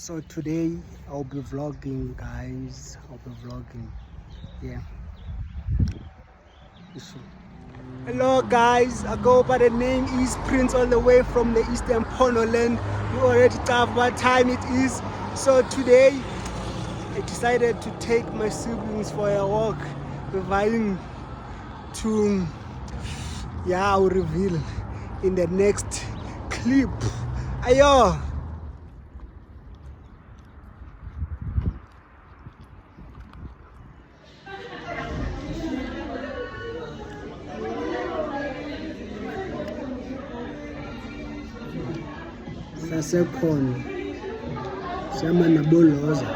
So today I'll be vlogging, guys. I'll be vlogging. Yeah. Hello guys, I go by the name is Prince, all the way from the Eastern Ponoland. You already have what time it is. So today I decided to take my siblings for a walk. We're going to, yeah, I'll reveal in the next clip. Ayo! Sasekhona siyama naboloza.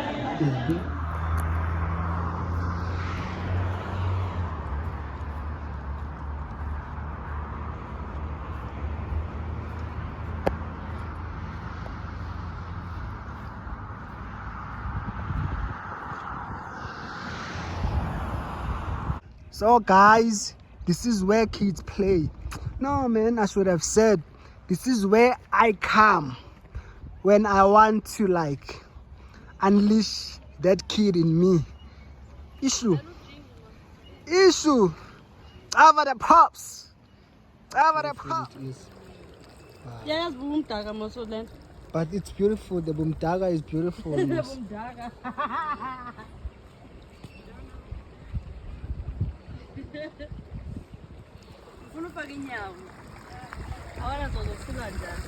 So guys, this is where kids play. No man, I should have said this is where I come when I want to like unleash that kid in me. Issue. Over the pops. Over the pops. Yeah, boom daga masolen. But it's beautiful. The Bumdaga is beautiful. Boom daga. Ufuna ufaka inyawo. Awala zozofuna njani.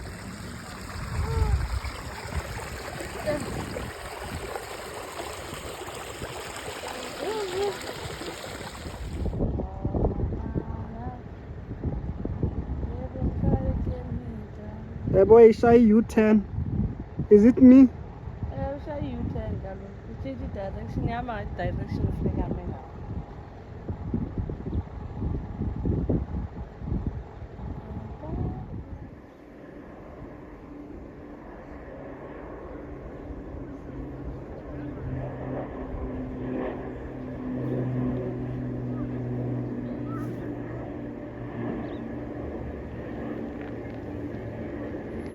Hey boy, shy U10. Is it me? Shy U10 kalo. Change direction. Yama direction of the camera.